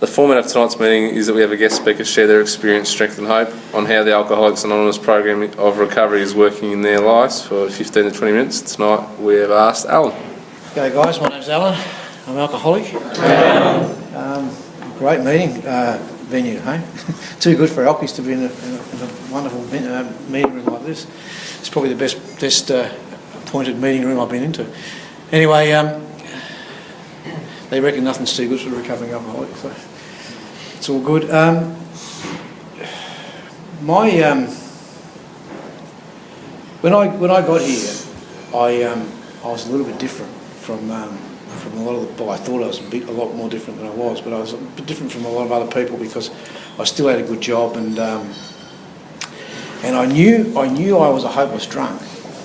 The format of tonight's meeting is that we have a guest speaker share their experience, strength and hope on how the Alcoholics Anonymous program of recovery is working in their lives for 15 to 20 minutes. Tonight we have asked Alan. G'day guys, my name's Alan. I'm an alcoholic. Great meeting venue, hey? Too good for alkies to be in a wonderful meeting room like this. It's probably the best appointed meeting room I've been into. Anyway, they reckon nothing's too good for a recovering alcoholic, so it's all good. When I got here, I was a little bit different from a lot of the. Well, I thought I was a lot more different than I was, but I was a bit different from a lot of other people because I still had a good job and I knew I was a hopeless drunk,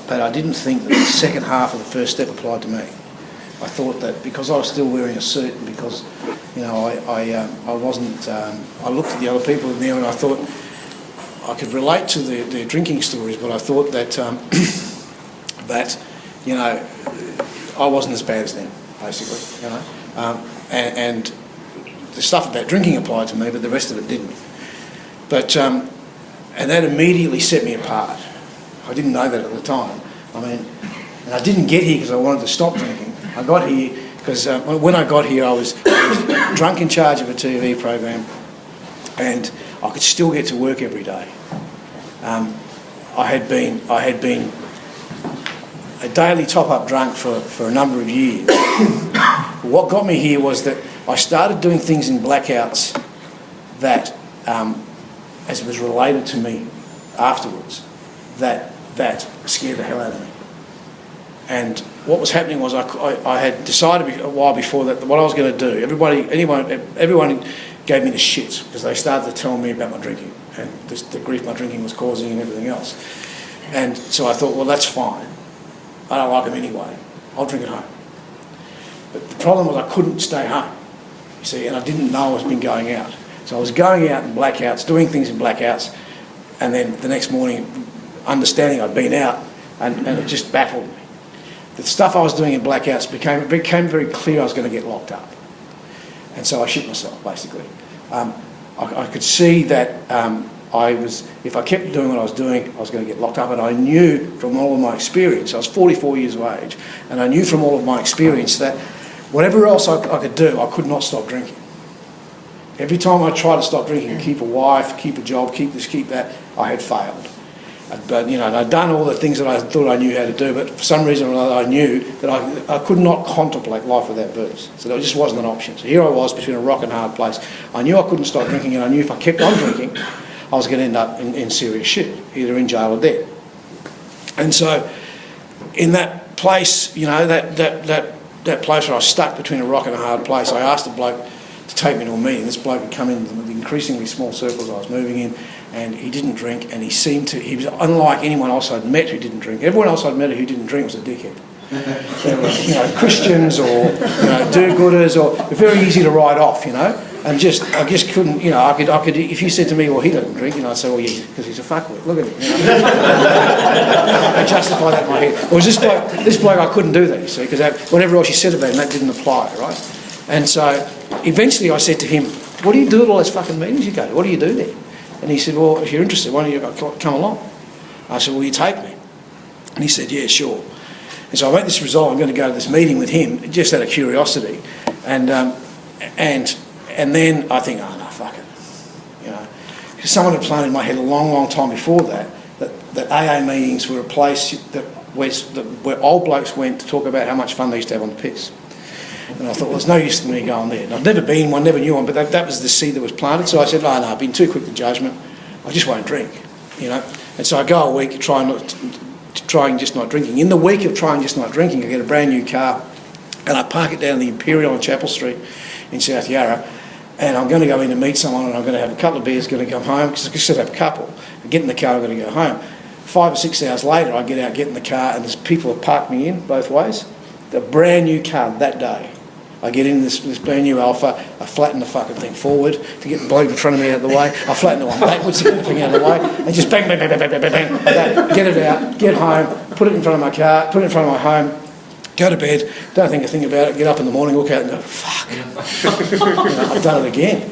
but I didn't think that the second half of the first step applied to me. I thought that because I was still wearing a suit and because, you know, I wasn't. I looked at the other people in there and I thought I could relate to their drinking stories, but I thought that that, you know, I wasn't as bad as them, basically, you know. And the stuff about drinking applied to me, but the rest of it didn't. But and that immediately set me apart. I didn't know that at the time. I mean, and I didn't get here because I wanted to stop drinking. I got here because when I got here, I was drunk in charge of a TV program, and I could still get to work every day. I had been a daily top-up drunk for a number of years. What got me here was that I started doing things in blackouts that, as it was related to me afterwards, that scared the hell out of me. And what was happening was I had decided a while before that what I was going to do. Everyone gave me the shits because they started to tell me about my drinking and the grief my drinking was causing and everything else. And so I thought, well, that's fine. I don't like them anyway. I'll drink at home. But the problem was I couldn't stay home, you see, and I didn't know I was been going out. So I was going out in blackouts, doing things in blackouts, and then the next morning understanding I'd been out, and it just baffled me. The stuff I was doing in blackouts became very clear I was going to get locked up. And so I shit myself, basically. I could see that if I kept doing what I was doing, I was going to get locked up. And I knew from all of my experience, I was 44 years of age, and I knew from all of my experience that whatever else I could do, I could not stop drinking. Every time I tried to stop drinking, keep a wife, keep a job, keep this, keep that, I had failed. But, you know, I'd done all the things that I thought I knew how to do, but for some reason or another I knew that I could not contemplate life without booze. So that just wasn't an option. So here I was between a rock and a hard place. I knew I couldn't stop drinking, and I knew if I kept on drinking, I was going to end up in serious shit, either in jail or dead. And so in that place, you know, that place where I was stuck between a rock and a hard place, I asked the bloke to take me to a meeting. This bloke had come in with the increasingly small circles I was moving in, and he didn't drink, and he was unlike anyone else I'd met who didn't drink. Everyone else I'd met who didn't drink was a dickhead. They were, you know, Christians or, you know, do-gooders, or very easy to write off, you know. And I just couldn't, you know, I could. If you said to me, well, he doesn't drink, you know, I'd say, well, yeah, because he's a fuckwit. Look at him. You know? I justify that in my head. It was this bloke I couldn't do that, you see, because whatever else you said about him, that didn't apply, right? And so eventually I said to him, what do you do at all those fucking meetings you go to? What do you do there? And he said, well, if you're interested, why don't you come along? I said, will you take me? And he said, yeah, sure. And so I made this resolve, I'm going to go to this meeting with him, just out of curiosity. And then I think, oh, no, fuck it. You know, because someone had planted in my head a long, long time before that AA meetings were a place where old blokes went to talk about how much fun they used to have on the piss. And I thought, well, there's no use to me going there. And I've never been one, never knew one, but that was the seed that was planted. So I said, oh, no, I've been too quick to judgment. I just won't drink, you know. And so I go a week trying just not drinking. In the week of trying just not drinking, I get a brand new car and I park it down in the Imperial on Chapel Street in South Yarra, and I'm going to go in to meet someone, and I'm going to have a couple of beers, going to come home, because I just have a couple. I get in the car, I'm going to go home. 5 or 6 hours later, I get out, get in the car, and there's people have parked me in both ways. The brand new car that day. I get in this brand new Alpha, I flatten the fucking thing forward to get the bloke in front of me out of the way, I flatten the one backwards to get the thing out of the way, and just bang, bang, bang, bang, bang, bang, bang, like that, get it out, get home, put it in front of my car, put it in front of my home, go to bed, don't think a thing about it, get up in the morning, look out and go, fuck, I've done it again,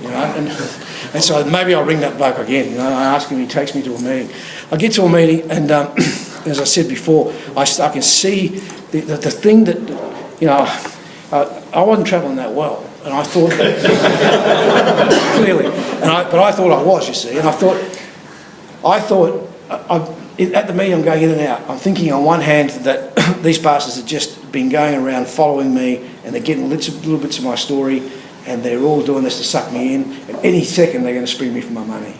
and so maybe I'll ring that bloke again, I ask him, he takes me to a meeting. I get to a meeting and as I said before, I can see the thing that, I wasn't travelling that well, and I thought that, clearly, but I thought I was, you see, and I thought, at the meeting I'm going in and out, I'm thinking on one hand that these bastards have just been going around following me and they're getting little bits of my story and they're all doing this to suck me in, and any second they're going to spring me for my money.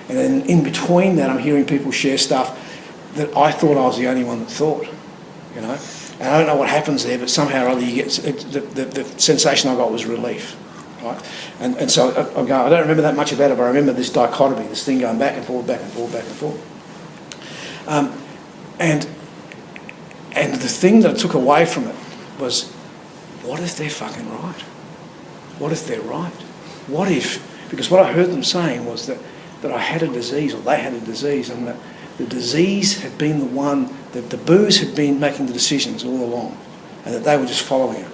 And then in between that I'm hearing people share stuff that I thought I was the only one that thought, And I don't know what happens there, but somehow or other you get, the sensation I got was relief. Right? And so I'm going, I don't remember that much about it, but I remember this dichotomy, this thing going back and forth, back and forth, back and forth. And the thing that I took away from it was, what if they're fucking right? What if they're right? What if, because what I heard them saying was that I had a disease, or they had a disease, and that the disease had been the one, that the booze had been making the decisions all along, and that they were just following it.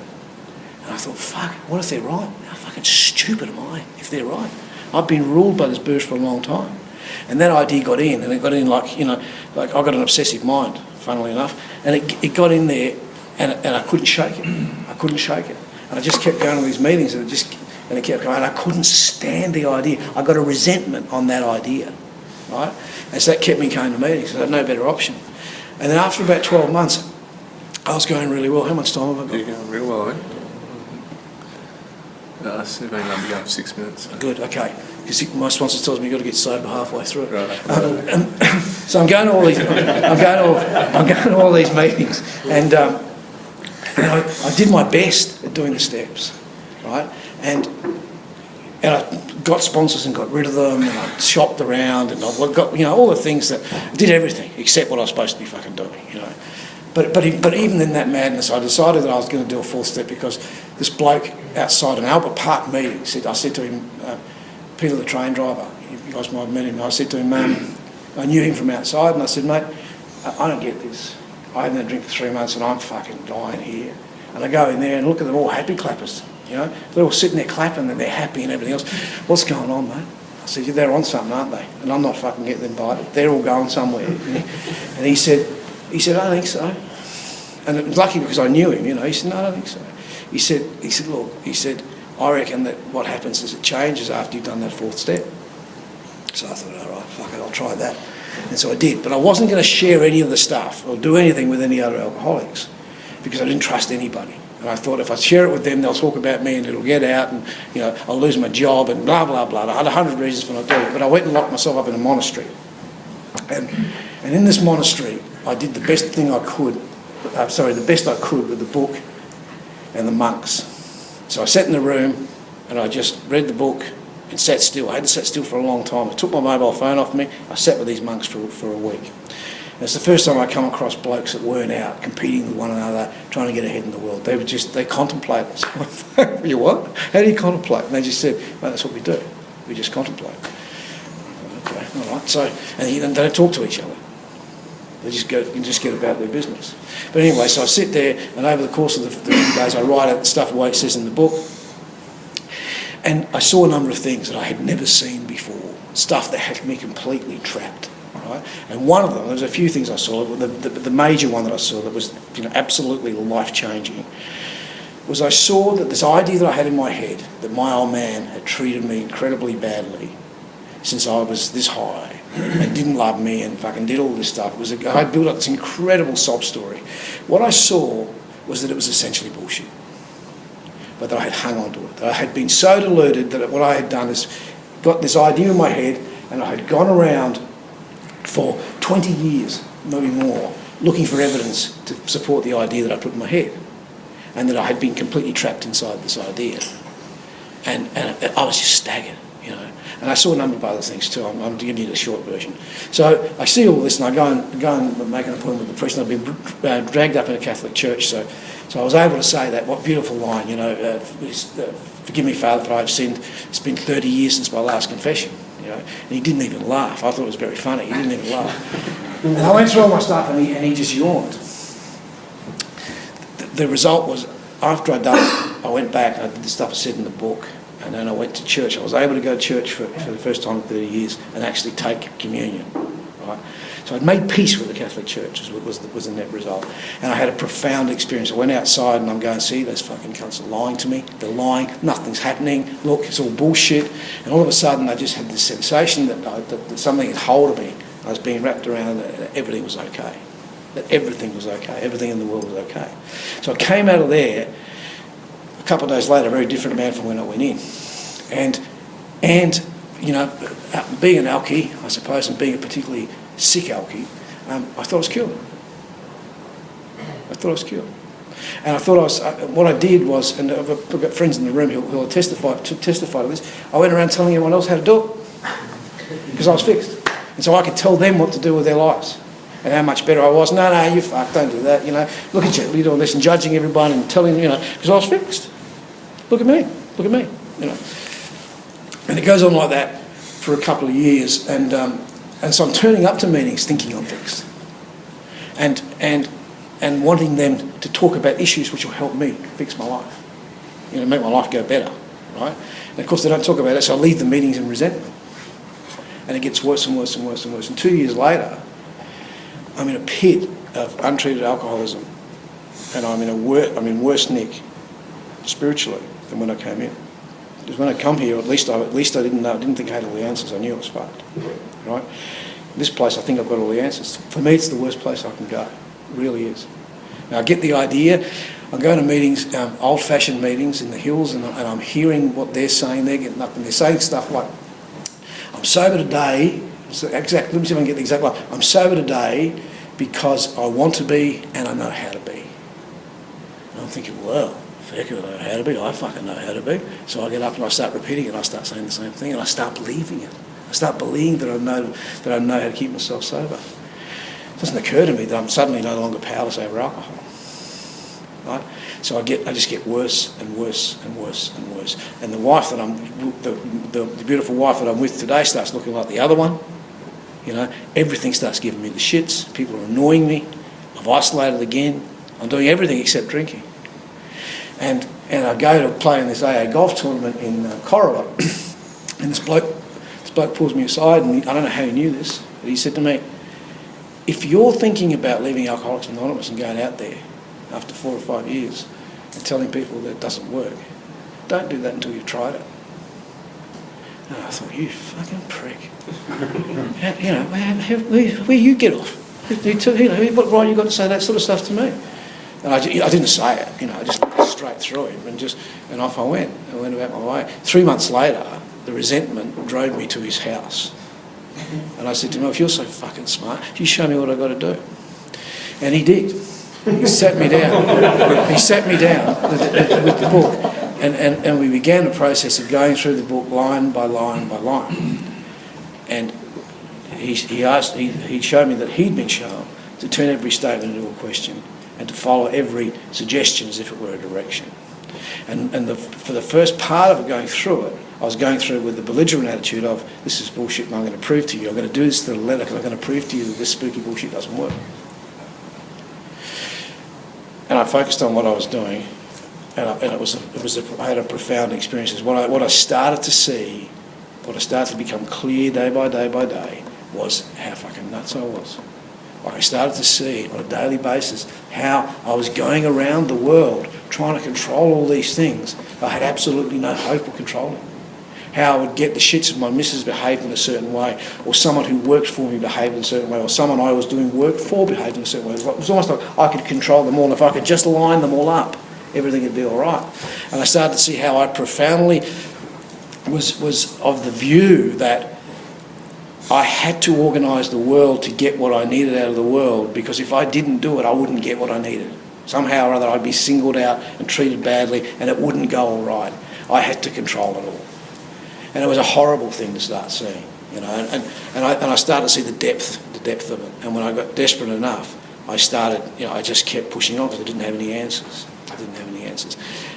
And I thought, fuck, what if they're right? How fucking stupid am I if they're right? I've been ruled by this booze for a long time. And that idea got in, and it got in like I've got an obsessive mind, funnily enough, and it got in there, and I couldn't shake it. I couldn't shake it. And I just kept going to these meetings, and it kept going, and I couldn't stand the idea. I got a resentment on that idea, right? And so that kept me going to meetings, so I had no better option. And then after about 12 months, I was going really well. How much time have I got? You're going real well, eh? No, it's been going for 6 minutes. So. Good, okay. Because my sponsor tells me you've got to get sober halfway through. Right. So I'm going to all these, I'm going to all these meetings, and I did my best at doing the steps, right? And I got sponsors and got rid of them, and I shopped around, and I got all the things that I did everything except what I was supposed to be fucking doing, But even in that madness, I decided that I was going to do a fourth step, because this bloke outside an Albert Park meeting I said to him, Peter the train driver, you guys might have met him, I said to him, I knew him from outside, and I said, mate, I don't get this. I haven't had a drink for 3 months and I'm fucking dying here. And I go in there and look at them all happy clappers, They're all sitting there clapping and they're happy and everything else. What's going on, mate? I said, yeah, they're on something, aren't they? And I'm not fucking getting them by it. They're all going somewhere. And he said, I don't think so. And it was lucky because I knew him, He said, no, I don't think so. He said, look, I reckon that what happens is it changes after you've done that fourth step. So I thought, all right, fuck it, I'll try that. And so I did. But I wasn't going to share any of the stuff or do anything with any other alcoholics because I didn't trust anybody. And I thought if I share it with them, they'll talk about me and it'll get out and, I'll lose my job and blah, blah, blah. I had 100 reasons for not doing it. But I went and locked myself up in a monastery. And in this monastery, I did the best thing I could, the best I could with the book and the monks. So I sat in the room and I just read the book and sat still. I hadn't sat still for a long time. I took my mobile phone off me. I sat with these monks for a week. And it's the first time I come across blokes that weren't out competing with one another, trying to get ahead in the world. They contemplate. You what? How do you contemplate? And they just said, well, that's what we do. We just contemplate. Okay, all right. So, and they don't talk to each other. They just get about their business. But anyway, so I sit there, and over the course of the few days, I write out the stuff what it says in the book. And I saw a number of things that I had never seen before, stuff that had me completely trapped. Right? And one of them, there was a few things I saw, but the major one that I saw that was absolutely life-changing, was I saw that this idea that I had in my head, that my old man had treated me incredibly badly since I was this high, and didn't love me and fucking did all this stuff. I had built up this incredible sob story. What I saw was that it was essentially bullshit, but that I had hung on to it. That I had been so deluded that what I had done is got this idea in my head, and I had gone around for 20 years, maybe more, looking for evidence to support the idea that I put in my head, and that I had been completely trapped inside this idea. And I was just staggered, And I saw a number of other things too. I'm giving you the short version. So I see all this, and I go and make an appointment with the priest. And I've been dragged up in a Catholic church, so I was able to say that. What beautiful line, forgive me, Father, for I have sinned. It's been 30 years since my last confession, And he didn't even laugh. I thought it was very funny. He didn't even laugh. And I went through all my stuff, and he just yawned. the result was, after I'd done it, I went back and I did the stuff I said in the book, and then I went to church. I was able to go to church for the first time in 30 years and actually take communion. Right? So I'd made peace with the Catholic Church, was the net result. And I had a profound experience. I went outside and I'm going, see, those fucking cunts are lying to me. They're lying. Nothing's happening. Look, it's all bullshit. And all of a sudden I just had this sensation that something had hold of me. I was being wrapped around that everything was okay. That everything was okay. Everything in the world was okay. So I came out of there a couple of days later, a very different man from when I went in. And you know, being an alkie, I suppose, and being a particularly sick alkie, I thought I was cured. And I thought what I did was, and I've got friends in the room who'll testify to this, I went around telling everyone else how to do it, because I was fixed. And so I could tell them what to do with their lives, and how much better I was. No, you fuck, don't do that, you know. Look at you, you're doing this, and judging everyone and telling, you know, because I was fixed. Look at me, you know. And it goes on like that for a couple of years, and so I'm turning up to meetings thinking I'm fixed, and wanting them to talk about issues which will help me fix my life, you know, make my life go better, right? And of course they don't talk about it, so I leave the meetings in resentment, and it gets worse and worse and worse and worse. And 2 years later, I'm in a pit of untreated alcoholism, and I'm in worse nick spiritually than when I came in. Because when I come here, at least I didn't think I had all the answers. I knew I was fucked, right? This place, I think I've got all the answers. For me, it's the worst place I can go. It really is. Now, I get the idea. I'm going to meetings, old-fashioned meetings in the hills, and I'm hearing what they're saying. They're getting up and they're saying stuff like, I'm sober today. Let me see if I can get the exact line. I'm sober today because I want to be and I know how to be. And I'm thinking, well, I know how to be. I fucking know how to be. So I get up and I start repeating it. I start saying the same thing, and I start believing it. I start believing that I know how to keep myself sober. It doesn't occur to me that I'm suddenly no longer powerless over alcohol. Right? So I just get worse and worse and worse and worse. And the wife that the beautiful wife that I'm with today starts looking like the other one. You know, everything starts giving me the shits. People are annoying me. I've isolated again. I'm doing everything except drinking. And I go to play in this AA golf tournament in Corowa, and this bloke pulls me aside, and I don't know how he knew this, but he said to me, if you're thinking about leaving Alcoholics Anonymous and going out there after 4 or 5 years and telling people that it doesn't work, don't do that until you've tried it. And I thought, you fucking prick. You know, where you get off? You know, what right you got to say that sort of stuff to me? And I didn't say it, you know, I just straight through him and off I went. I went about my way. 3 months later, the resentment drove me to his house. And I said to him, if you're so fucking smart, you show me what I've got to do. And he did. He sat me down. With the book. And we began the process of going through the book line by line by line. And he showed me that he'd been shown to turn every statement into a question, and to follow every suggestion as if it were a direction. And for the first part of it, going through it, I was going through it with the belligerent attitude of, this is bullshit and I'm going to prove to you. I'm going to do this to the letter because I'm going to prove to you that this spooky bullshit doesn't work. And I focused on what I was doing, and I had a profound experience. What I started to see, what I started to become clear day by day by day, was how fucking nuts I was. I started to see on a daily basis how I was going around the world trying to control all these things I had absolutely no hope of controlling. How I would get the shits if my missus behaved in a certain way, or someone who worked for me behaved in a certain way, or someone I was doing work for behaved in a certain way. It was almost like I could control them all, and if I could just line them all up, everything would be all right. And I started to see how I profoundly was of the view that I had to organise the world to get what I needed out of the world, because if I didn't do it, I wouldn't get what I needed. Somehow or other, I'd be singled out and treated badly, and it wouldn't go all right. I had to control it all. And it was a horrible thing to start seeing, you know. And I started to see the depth of it. And when I got desperate enough, I started, you know, I just kept pushing on because I didn't have any answers.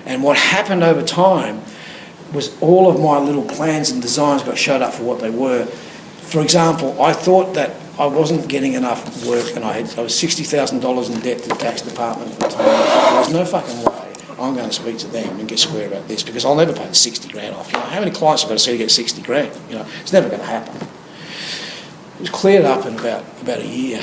And what happened over time was all of my little plans and designs got showed up for what they were. For example, I thought that I wasn't getting enough work, and I was $60,000 in debt to the tax department at the time. There was no fucking way I'm going to speak to them and get square about this, because I'll never pay the 60 grand off. You know, how many clients have got to see to get 60 grand? You know, it's never going to happen. It was cleared up in about a year,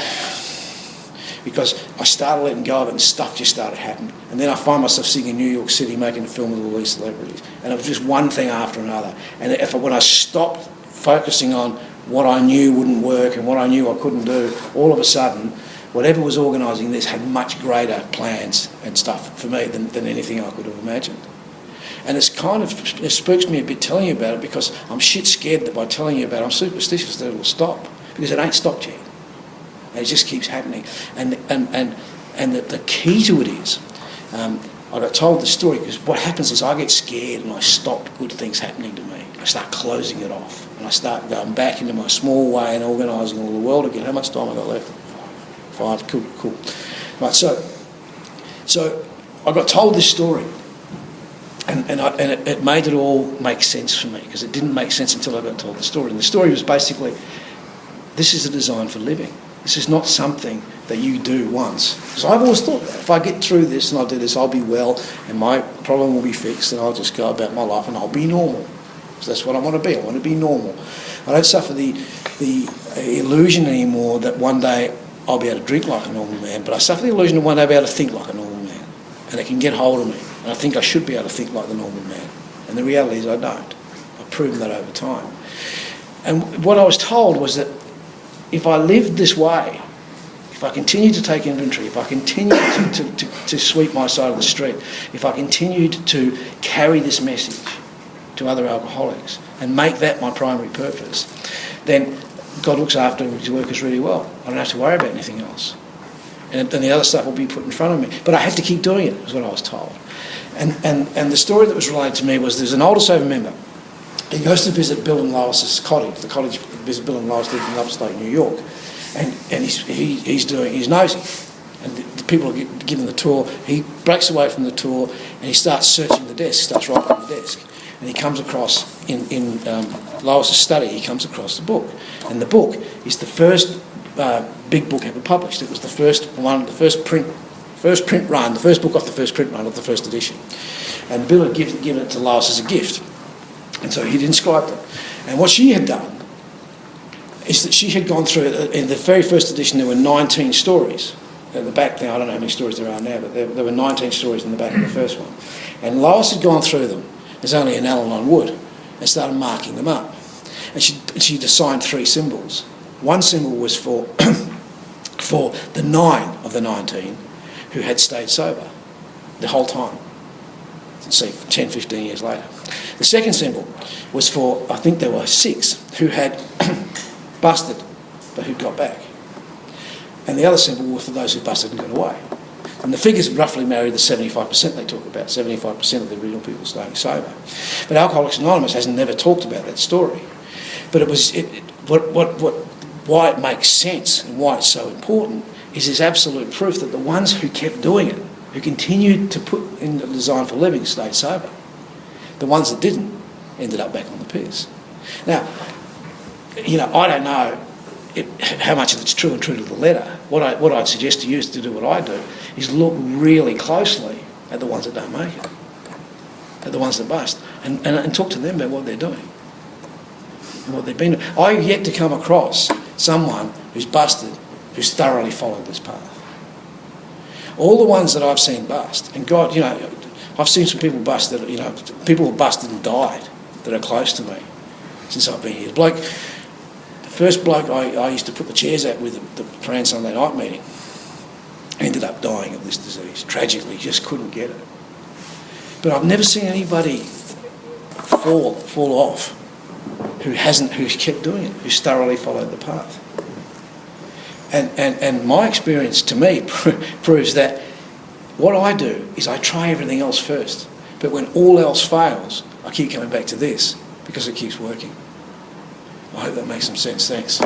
because I started letting go of it and stuff just started happening. And then I find myself sitting in New York City making a film with all these celebrities, and it was just one thing after another. And when I stopped focusing on what I knew wouldn't work and what I knew I couldn't do, all of a sudden, whatever was organising this had much greater plans and stuff for me than anything I could have imagined. And it spooks me a bit telling you about it, because I'm shit scared that by telling you about it, I'm superstitious that it'll stop, because it ain't stopped yet. And it just keeps happening. And the key to it is, I got told the story because what happens is I get scared and I stop good things happening to me. I start closing it off, and I start going back into my small way and organising all the world again. How much time have I got left? 5. Cool. Right, so I got told this story, and it made it all make sense for me, because it didn't make sense until I got told the story. And the story was basically, this is a design for living. This is not something that you do once. Because I've always thought that if I get through this and I do this, I'll be well and my problem will be fixed and I'll just go about my life and I'll be normal. So that's what I want to be. I want to be normal. I don't suffer the illusion anymore that one day I'll be able to drink like a normal man, but I suffer the illusion that one day I'll be able to think like a normal man. And it can get hold of me. And I think I should be able to think like the normal man. And the reality is I don't. I've proven that over time. And what I was told was that if I lived this way, if I continued to take inventory, if I continued to sweep my side of the street, if I continued to carry this message to other alcoholics and make that my primary purpose, then God looks after his workers really well. I don't have to worry about anything else. And the other stuff will be put in front of me. But I had to keep doing it, is what I was told. And the story that was related to me was there's an older sober member. He goes to visit Bill and Lois's cottage. The cottage Bill and Lois lived in upstate New York. And he's nosy. And the people are given the tour. He breaks away from the tour and he starts searching the desk, starts writing on the desk. And he comes across, in Lois's study, he comes across the book. And the book is the first big book ever published. It was the first one, the first print run, the first book off the first print run of the first edition. And Bill had given it to Lois as a gift. And so he'd inscribed it. And what she had done is that she had gone through, in the very first edition there were 19 stories. At the back now, I don't know how many stories there are now, but there were 19 stories in the back of the first one. And Lois had gone through them, there's only an Allen on wood, and started marking them up. And she'd assigned 3 symbols. One symbol was for the 9 of the 19 who had stayed sober the whole time. Let's see, 10, 15 years later. The second symbol was for, I think there were 6 who had busted but who got back. And the other symbol was for those who busted and got away. And the figures roughly marry the 75% they talk about, 75% of the original people staying sober. But Alcoholics Anonymous hasn't never talked about that story. But why it makes sense and why it's so important is there's absolute proof that the ones who kept doing it, who continued to put in the design for living, stayed sober. The ones that didn't ended up back on the piss. Now, I don't know how much of it's true and true to the letter. What I'd suggest to you is to do what I do, is look really closely at the ones that don't make it, at the ones that bust, and talk to them about what they're doing and what they've been doing. I've yet to come across someone who's busted, who's thoroughly followed this path. All the ones that I've seen bust, and God, I've seen some people bust that, people who busted and died that are close to me since I've been here. The first bloke I used to put the chairs at with the Fran Sunday night meeting ended up dying of this disease. Tragically, just couldn't get it. But I've never seen anybody fall off who's kept doing it, who's thoroughly followed the path. And my experience, to me, proves that what I do is I try everything else first. But when all else fails, I keep coming back to this because it keeps working. I hope that makes some sense. Thanks.